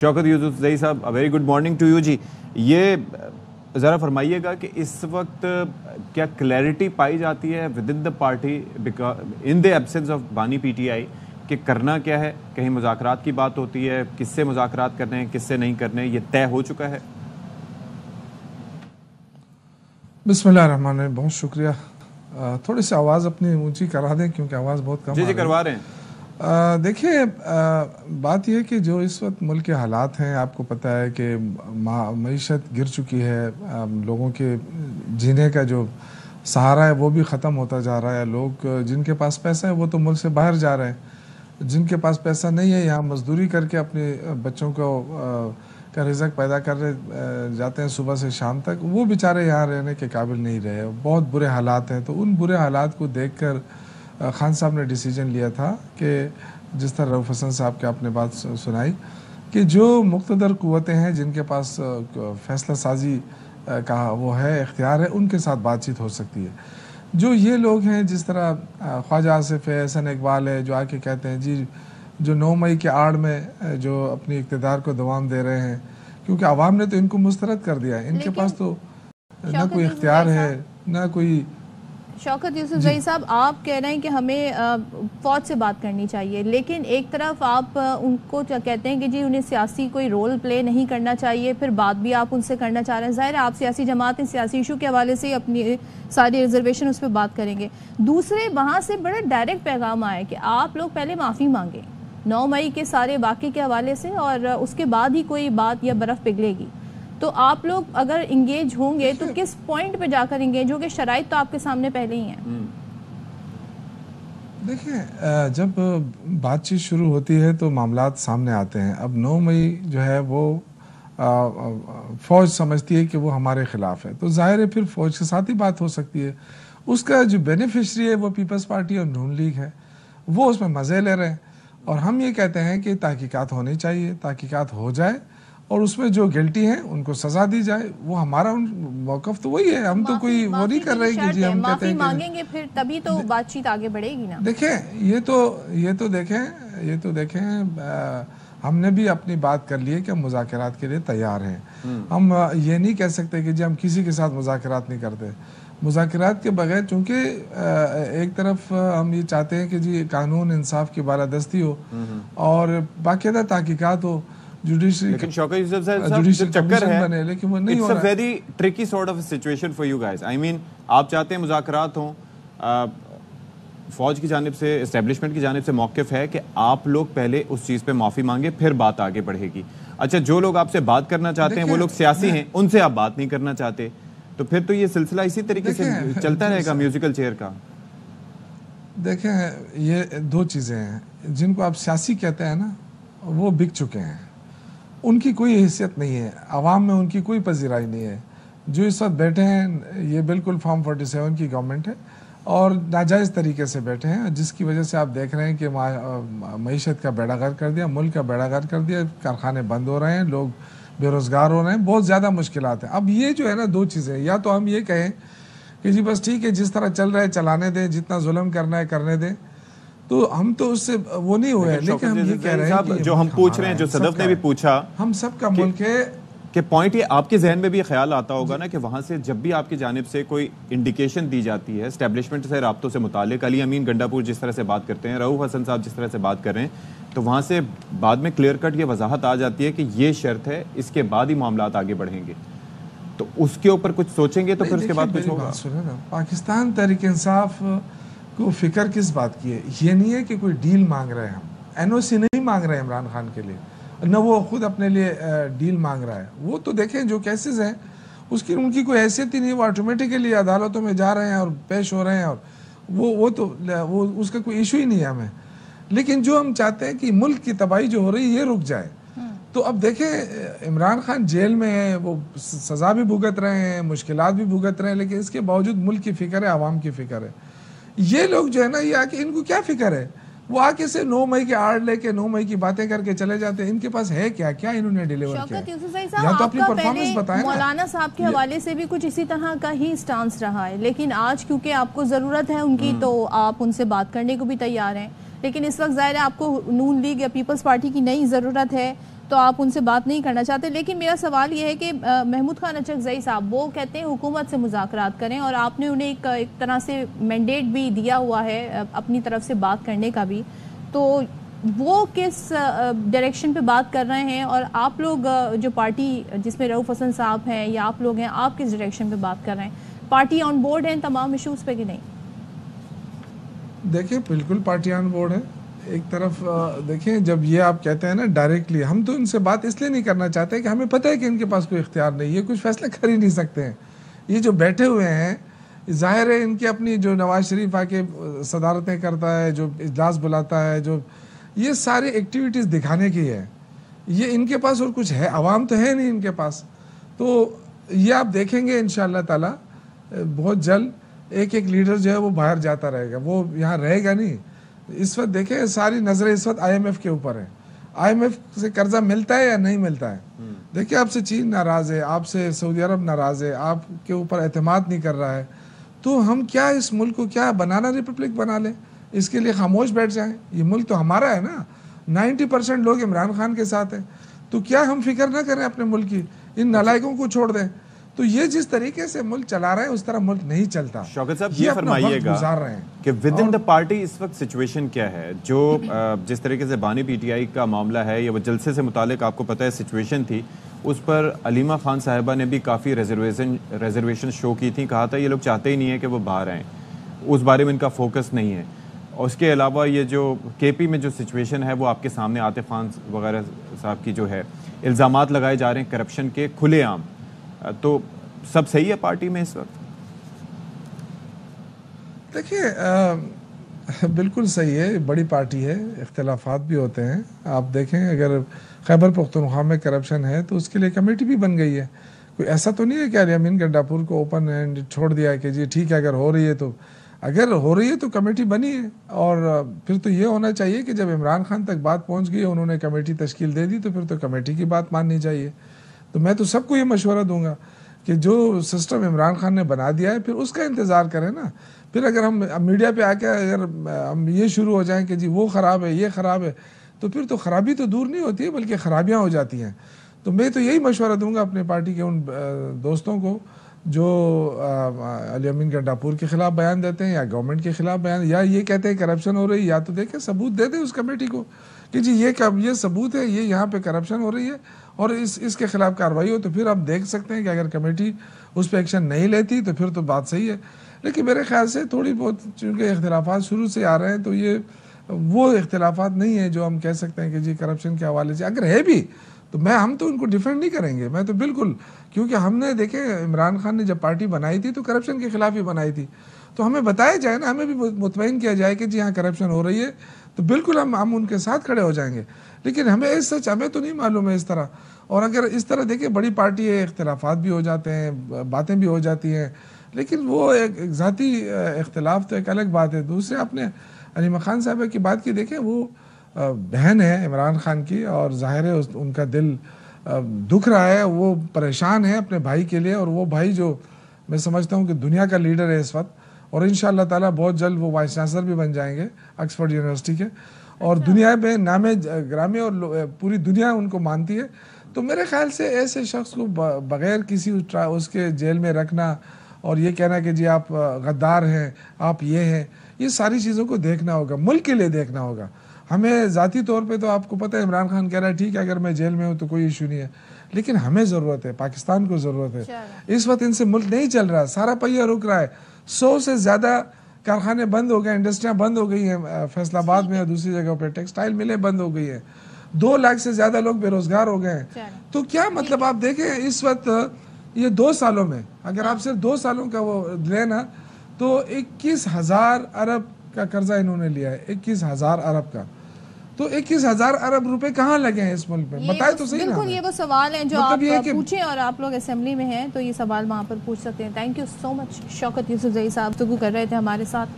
شوکت Yousafzai صاحب very good morning to you جی. یہ ذرا فرمائیے گا کہ اس وقت کیا کلیئرٹی پائی جاتی ہے with in the party in the absence of بانی پی ٹی آئی کہ کرنا کیا ہے؟ کہیں مذاکرات کی بات ہوتی ہے، کس سے مذاکرات کرنے ہیں، کس سے نہیں کرنے، یہ طے ہو چکا ہے؟ بسم اللہ الرحمن الرحیم. بہت شکریہ. تھوڑی سی آواز اپنی اونچی کرا دیں کیونکہ آواز بہت کم جی کروا رہے ہیں. دیکھیے بات یہ ہے کہ جو اس وقت ملک کے حالات ہیں، آپ کو پتہ ہے کہ معیشت گر چکی ہے، لوگوں کے جینے کا جو سہارا ہے وہ بھی ختم ہوتا جا رہا ہے. لوگ جن کے پاس پیسہ ہے وہ تو ملک سے باہر جا رہے ہیں، جن کے پاس پیسہ نہیں ہے یہاں مزدوری کر کے اپنے بچوں کو کا رزق پیدا کر جاتے ہیں صبح سے شام تک، وہ بیچارے یہاں رہنے کے قابل نہیں رہے. بہت برے حالات ہیں. تو ان برے حالات کو دیکھ کر خان صاحب نے ڈیسیجن لیا تھا کہ جس طرح رؤف حسن صاحب کے آپ نے بات سنائی کہ جو مقتدر قوتیں ہیں جن کے پاس فیصلہ سازی کا وہ ہے، اختیار ہے، ان کے ساتھ بات چیت ہو سکتی ہے. جو یہ لوگ ہیں جس طرح خواجہ آصف ہے، حسن اقبال ہے، جو آ کے کہتے ہیں جی جو 9 مئی کے آڑ میں جو اپنی اقتدار کو دوام دے رہے ہیں، کیونکہ عوام نے تو ان کو مسترد کر دیا ہے، ان کے پاس تو نہ کوئی اختیار ہے نہ کوئی. شوکت یوسف زئی صاحب، آپ کہہ رہے ہیں کہ ہمیں فوج سے بات کرنی چاہیے، لیکن ایک طرف آپ ان کو کہتے ہیں کہ جی انہیں سیاسی کوئی رول پلے نہیں کرنا چاہیے، پھر بات بھی آپ ان سے کرنا چاہ رہے ہیں. ظاہر ہے آپ سیاسی جماعت ہیں، سیاسی ایشو کے حوالے سے اپنی ساری ریزرویشن اس پہ بات کریں گے. دوسرے وہاں سے بڑا ڈائریکٹ پیغام آیا کہ آپ لوگ پہلے معافی مانگیں 9 مئی کے سارے واقعے کے حوالے سے، اور اس کے بعد ہی کوئی بات یا برف پگھلے گی. تو آپ لوگ اگر انگیج ہوں گے تو کس پوائنٹ پہ جا کر انگیج ہوں گے؟ شرائط تو آپ کے سامنے پہلے ہی ہیں. دیکھیں جب بات چیت شروع ہوتی ہے تو معاملات سامنے آتے ہیں. اب 9 مئی جو ہے وہ فوج سمجھتی ہے کہ وہ ہمارے خلاف ہے، تو ظاہر ہے پھر فوج کے ساتھ ہی بات ہو سکتی ہے. اس کا جو بینیفیشری ہے وہ پیپلز پارٹی اور نون لیگ ہے، وہ اس میں مزے لے رہے ہیں. اور ہم یہ کہتے ہیں کہ تحقیقات ہونی چاہیے، تحقیقات ہو جائے اور اس میں جو گلٹی ہیں ان کو سزا دی جائے. وہ ہمارا موقف تو وہی ہے. ہم تو کوئی وہ نہیں کر رہے کہ جی ہم کہتے ہیں کہ مانگیں گے پھر تبھی تو بات چیت آگے بڑھے گی نا. دیکھیں یہ تو دیکھیں ہم نے بھی اپنی بات کر لی ہے کہ ہم مذاکرات کے لیے تیار ہیں. ہم یہ نہیں کہہ سکتے کہ جی ہم کسی کے ساتھ مذاکرات نہیں کرتے. مذاکرات کے بغیر چونکہ ایک طرف ہم یہ چاہتے ہیں کہ جی قانون انصاف کی بالادستی ہو اور باقاعدہ تحقیقات ہو. لیکن شوکت یوسف صاحب جو چکر ہے it's a very tricky sort of situation for you guys. I mean آپ چاہتے ہیں مذاکرات ہوں، فوج کی جانب سے اسٹیبلشمنٹ کی جانب سے موقف ہے کہ آپ لوگ پہلے اس چیز پہ معافی مانگے پھر بات آگے بڑھے گی. اچھا جو لوگ آپ سے بات کرنا چاہتے ہیں وہ لوگ سیاسی ہیں، ان سے آپ بات نہیں کرنا چاہتے، تو پھر تو یہ سلسلہ اسی طریقے سے چلتا رہے گا میوزیکل چیئر کا. دیکھیں یہ دو چیزیں ہیں. جن کو آپ سیاسی کہتے ہیں نا وہ بک چکے ہیں، ان کی کوئی حیثیت نہیں ہے، عوام میں ان کی کوئی پذیرائی نہیں ہے. جو اس وقت بیٹھے ہیں یہ بالکل فارم 47 کی گورنمنٹ ہے اور ناجائز طریقے سے بیٹھے ہیں، جس کی وجہ سے آپ دیکھ رہے ہیں کہ معیشت کا بیڑا غرق کر دیا، ملک کا بیڑا غرق کر دیا، کارخانے بند ہو رہے ہیں، لوگ بے روزگار ہو رہے ہیں، بہت زیادہ مشکلات ہیں. اب یہ جو ہے نا دو چیزیں، یا تو ہم یہ کہیں کہ جی بس ٹھیک ہے جس طرح چل رہا ہے چلانے دیں، جتنا ظلم کرنا ہے کرنے دیں، تو ہم تو اس سے وہ نہیں ہوئے. لیکن ہم یہ کہہ رہے ہیں کہ جو ہم پوچھ رہے ہیں، جو صدف نے بھی پوچھا، ہم سب کا ملک ہے کہ پوائنٹ یہ آپ کے ذہن میں بھی خیال آتا ہوگا نا کہ وہاں سے جب بھی آپ کی جانب سے کوئی انڈیکیشن دی جاتی ہے اسٹیبلشمنٹ سے رابطوں سے متعلق، علی امین گنڈا پور جس طرح سے بات کرتے ہیں، رؤف حسن صاحب جس طرح سے بات کر رہے ہیں، تو وہاں سے بعد میں کلیئر کٹ یہ وضاحت آ جاتی ہے کہ یہ شرط ہے، اس کے بعد ہی معاملات آگے بڑھیں گے. تو اس کے اوپر کچھ سوچیں گے تو پھر اس کے بعد کچھ ہوگا. پاکستان تحریک انصاف کو فکر کس بات کی ہے؟ یہ نہیں ہے کہ کوئی ڈیل مانگ رہے ہیں، ہم NOC نہیں مانگ رہے ہیں عمران خان کے لیے، نہ وہ خود اپنے لیے ڈیل مانگ رہا ہے. وہ تو دیکھیں جو کیسز ہیں ان کی کوئی حیثیت ہی نہیں، وہ آٹومیٹکلی عدالتوں میں جا رہے ہیں اور پیش ہو رہے ہیں، اور وہ اس کا کوئی ایشو ہی نہیں ہے ہمیں. لیکن جو ہم چاہتے ہیں کہ ملک کی تباہی جو ہو رہی ہے یہ رک جائے. تو اب دیکھیں عمران خان جیل میں ہے، وہ سزا بھی بھگت رہے ہیں، مشکلات بھی بھگت رہے ہیں، لیکن اس کے باوجود ملک کی فکر ہے، عوام کی فکر ہے. یہ لوگ جو ہے نا یہ آکے ان کو کیا فکر ہے؟ وہ آکے سے 9 مئی کے آڑ لے کے 9 مئی کی باتیں کر کے چلے جاتے ہیں. ان کے پاس ہے کیا انہوں نے ڈیلیور کیا؟ شوکت یوسف زئی صاحب، آپ کا پہلے مولانا صاحب کے حوالے سے بھی کچھ اسی طرح کا ہی سٹانس رہا ہے، لیکن آج کیونکہ آپ کو ضرورت ہے ان کی تو آپ ان سے بات کرنے کو بھی تیار ہیں. لیکن اس وقت ظاہر ہے آپ کو نون لیگ یا پیپلز پارٹی کی نئی ضرورت ہے. تو آپ ان سے بات نہیں کرنا چاہتے. لیکن میرا سوال یہ ہے کہ محمود خان اچکزئی صاحب وہ کہتے ہیں حکومت سے مذاکرات کریں، اور آپ نے انہیں ایک طرح سے مینڈیٹ بھی دیا ہوا ہے اپنی طرف سے بات کرنے کا بھی، تو وہ کس ڈائریکشن پہ بات کر رہے ہیں، اور آپ لوگ جو پارٹی جس میں رؤف حسن صاحب ہیں یا آپ لوگ ہیں، آپ کس ڈائریکشن پہ بات کر رہے ہیں؟ پارٹی آن بورڈ ہیں تمام ایشوز پہ کہ نہیں؟ دیکھیں بالکل پارٹی آن بورڈ ہے. ایک طرف دیکھیں جب یہ آپ کہتے ہیں نا ڈائریکٹلی، ہم تو ان سے بات اس لیے نہیں کرنا چاہتے کہ ہمیں پتہ ہے کہ ان کے پاس کوئی اختیار نہیں، یہ کچھ فیصلہ کر ہی نہیں سکتے ہیں. یہ جو بیٹھے ہوئے ہیں ظاہر ہے ان کی اپنی جو نواز شریف آ کے صدارتیں کرتا ہے، جو اجلاس بلاتا ہے، جو یہ ساری ایکٹیویٹیز دکھانے کی ہے. یہ ان کے پاس اور کچھ ہے، عوام تو ہے نہیں ان کے پاس. تو یہ آپ دیکھیں گے انشاءاللہ تعالی بہت جلد ایک ایک لیڈر جو ہے وہ باہر جاتا رہے گا، وہ یہاں رہے گا نہیں. اس وقت دیکھیں ساری نظریں اس وقت آئی ایم ایف کے اوپر ہیں. آئی ایم ایف سے قرضہ ملتا ہے یا نہیں ملتا ہے؟ دیکھیں آپ سے چین ناراض ہے، آپ سے سعودی عرب ناراض ہے، آپ کے اوپر اعتماد نہیں کر رہا ہے. تو ہم کیا اس ملک کو کیا بنانا ریپبلک بنا لیں؟ اس کے لیے خاموش بیٹھ جائیں؟ یہ ملک تو ہمارا ہے نا. 90% لوگ عمران خان کے ساتھ ہیں. تو کیا ہم فکر نہ کریں اپنے ملک کی؟ ان نالائکوں کو چھوڑ دیں. تو یہ جس طریقے سے ملک چلا رہے ہیں اس طرح ملک نہیں چلتا. شوکت صاحب یہ فرمائیے گا کہ ود ان دا پارٹی اس وقت سچویشن کیا ہے؟ جو جس طریقے سے بانی پی ٹی آئی کا معاملہ ہے یا وہ جلسے سے متعلق آپ کو پتہ ہے سچویشن تھی، اس پر علیمہ خان صاحبہ نے بھی کافی ریزرویشن شو کی تھی، کہا تھا یہ لوگ چاہتے ہی نہیں ہیں کہ وہ باہر آئیں، اس بارے میں ان کا فوکس نہیں ہے. اور اس کے علاوہ یہ جو کے پی میں جو سچویشن ہے وہ آپ کے سامنے عاطف خان وغیرہ صاحب کی جو ہے الزامات لگائے جا رہے ہیں کرپشن کے کھلے عام. تو سب صحیح ہے پارٹی میں اس وقت؟ دیکھیے بالکل صحیح ہے، بڑی پارٹی ہے، اختلافات بھی ہوتے ہیں. آپ دیکھیں اگر خیبر پختونخوا میں کرپشن ہے تو اس کے لیے کمیٹی بھی بن گئی ہے. کوئی ایسا تو نہیں ہے کہ الیامین گنڈاپور کو اوپن ہینڈ چھوڑ دیا ہے کہ جی ٹھیک ہے اگر ہو رہی ہے تو کمیٹی بنی ہے. اور پھر تو یہ ہونا چاہیے کہ جب عمران خان تک بات پہنچ گئی، انہوں نے کمیٹی تشکیل دے دی، تو پھر تو کمیٹی کی بات ماننی چاہیے. تو میں تو سب کو یہ مشورہ دوں گا کہ جو سسٹم عمران خان نے بنا دیا ہے پھر اس کا انتظار کریں نا. پھر اگر ہم میڈیا پہ آ کے اگر ہم یہ شروع ہو جائیں کہ جی وہ خراب ہے یہ خراب ہے، تو پھر تو خرابی تو دور نہیں ہوتی ہے بلکہ خرابیاں ہو جاتی ہیں. تو میں تو یہی مشورہ دوں گا اپنے پارٹی کے ان دوستوں کو جو الیامین گنڈاپور کے خلاف بیان دیتے ہیں یا گورنمنٹ کے خلاف بیان، یا یہ کہتے ہیں کرپشن ہو رہی، یا تو دیکھیں ثبوت دے دیں اس کمیٹی کو کہ جی یہ ثبوت ہے، یہ یہاں پہ کرپشن ہو رہی ہے اور اس کے خلاف کارروائی ہو. تو پھر آپ دیکھ سکتے ہیں کہ اگر کمیٹی اس پہ ایکشن نہیں لیتی تو پھر تو بات صحیح ہے. لیکن میرے خیال سے تھوڑی بہت چونکہ اختلافات شروع سے آ رہے ہیں تو یہ وہ اختلافات نہیں ہیں جو ہم کہہ سکتے ہیں کہ جی کرپشن کے حوالے سے. اگر ہے بھی تو ہم تو ان کو ڈیفینڈ نہیں کریں گے. میں تو بالکل، کیونکہ ہم نے دیکھیں عمران خان نے جب پارٹی بنائی تھی تو کرپشن کے خلاف ہی بنائی تھی. تو ہمیں بتایا جائے نا، ہمیں بھی مطمئن کیا جائے کہ جی ہاں کرپشن ہو رہی ہے، تو بالکل ہم ان کے ساتھ کھڑے ہو جائیں گے. لیکن ہمیں تو نہیں معلوم ہے اس طرح. اور اگر اس طرح دیکھیں بڑی پارٹی ہے، اختلافات بھی ہو جاتے ہیں، باتیں بھی ہو جاتی ہیں، لیکن وہ ایک ذاتی اختلاف تو ایک الگ بات ہے. دوسرے آپ نے علیمہ خان صاحبہ کی بات کی، دیکھیں وہ بہن ہے عمران خان کی اور ظاہر ہے ان کا دل دکھ رہا ہے، وہ پریشان ہے اپنے بھائی کے لیے. اور وہ بھائی جو میں سمجھتا ہوں کہ دنیا کا لیڈر ہے اس وقت، اور انشاءاللہ تعالی بہت جلد وہ وائس چانسلر بھی بن جائیں گے آکسفورڈ یونیورسٹی کے، اور دنیا میں نام گرامی اور پوری دنیا ان کو مانتی ہے. تو میرے خیال سے ایسے شخص کو بغیر کسی اس کے جیل میں رکھنا اور یہ کہنا کہ جی آپ غدار ہیں، آپ یہ ہیں، یہ ساری چیزوں کو دیکھنا ہوگا، ملک کے لیے دیکھنا ہوگا. ہمیں ذاتی طور پہ تو آپ کو پتہ ہے عمران خان کہہ رہا ہے ٹھیک ہے اگر میں جیل میں ہوں تو کوئی ایشو نہیں ہے، لیکن ہمیں ضرورت ہے، پاکستان کو ضرورت ہے. اس وقت ان سے ملک نہیں چل رہا، سارا پہیہ رک رہا ہے. 100 سے زیادہ کارخانے بند ہو گئے، انڈسٹریاں بند ہو گئی ہیں فیصل آباد میں اور دوسری جگہوں پہ، ٹیکسٹائل ملیں بند ہو گئی ہیں، 2 لاکھ سے زیادہ لوگ بے روزگار ہو گئے ہیں. تو کیا مطلب آپ دیکھیں اس وقت یہ 2 سالوں میں اگر آپ صرف 2 سالوں کا وہ لیں نا تو 21,000 ارب کا قرضہ انہوں نے لیا ہے، 21,000 ارب کا. تو 21,000 ارب روپے کہاں لگے ہیں اس ملک میں؟ بتائے تو صحیح نا. بالکل یہ وہ سوال ہیں جو آپ پوچھیں، اور آپ لوگ اسمبلی میں ہیں تو یہ سوال وہاں پر پوچھ سکتے ہیں. Thank you so much. Shaukat Yousafzai صاحب گفتگو کر رہے تھے ہمارے ساتھ.